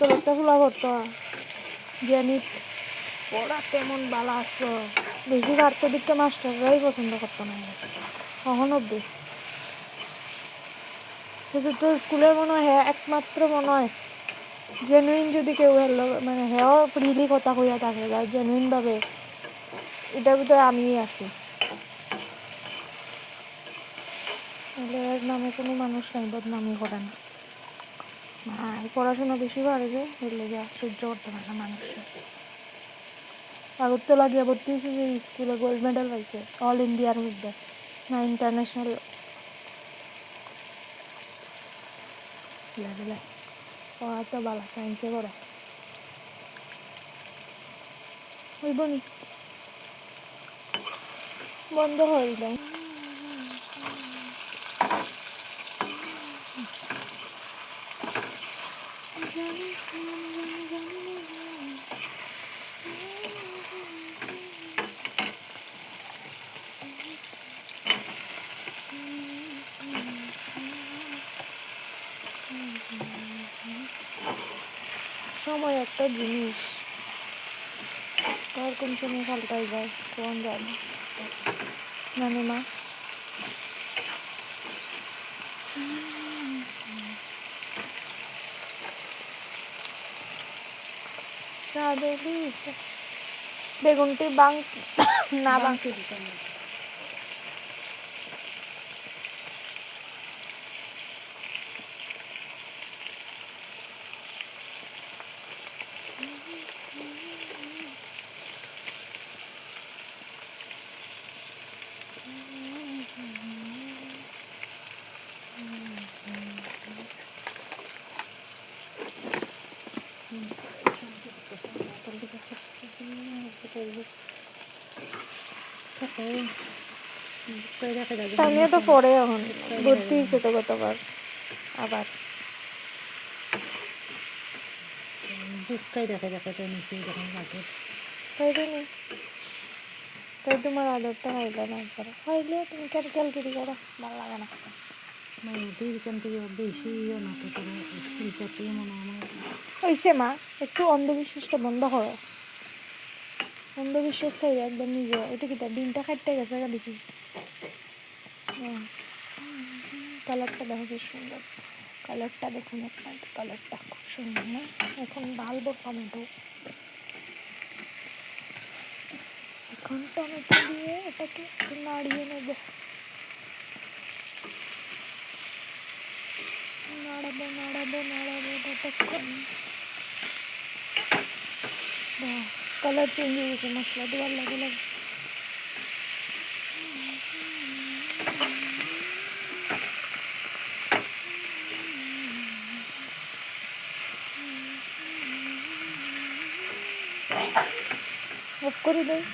তোরটা ফুলা করতো জানি পড়া তেমন ভালো আসতো, বেশি পারতো দিকটা মাস্টাররাই পছন্দ করতো না কখন অব্দি। তো স্কুলের মনে হয় একমাত্র মনে হয় জেনুইন যদি কেউ মানে হেও ফ্রিলি কথা কইয়া থাকে জেনুইনভাবে, এটার ভিতরে আমিই আছি। তাহলে এর নামে কোনো মানুষ নাই বদনামি করে না। পড়াশোনা বেশি পারে যে এর লেগে সহ্য করতে পারে না মানুষের। আগর তো লাগিয়ে ভর্তি হয়েছে যে স্কুলে গোল্ড মেডেল পাইছে অল ইন্ডিয়ার মধ্যে, না ইন্টারন্যাশনাল লেভেলে। পড়া তো ভালো, সায়েন্সে পড়ে হইব নি বন্ধ হয়ে যায়। সময় একটা জিনিস, কার কোন সময় পাল্টাই যায় কোন জানে জানি মা। বেগুনটি বাং না বাংকে দিতাম তানিয়া তো পড়ে এখন ভর্তি হয়েছে তো গতবার আবার তাই জানি। তাই তোমার আদরটা খাইলে না করো, খাইলে তুমি কেন ক্যালকুলি করো, ভালো লাগে না। হয়েছে মা, একটু অন্ধবিশ্বাসটা বন্ধ করো। অন্ধবিশ্বাস চাই একদম নিজে। এটা কি তার ডিমটা খাইতে গেছে দেখি। কালারটা দেখো কি সুন্দর, কালারটা দেখুন আপনার, কালারটা খুব সুন্দর না? এখন ঢালবো টমেটো, এখন টমেটো দিয়ে এটাকে একটু নাড়িয়ে নেবো, নাড়াবো নাড়াবো নাড়াবো ততক্ষণ। কালার চেঞ্জ হয়ে গেছে, মশলা দেওয়ার লাগে লাগে। অফ করে দেয়।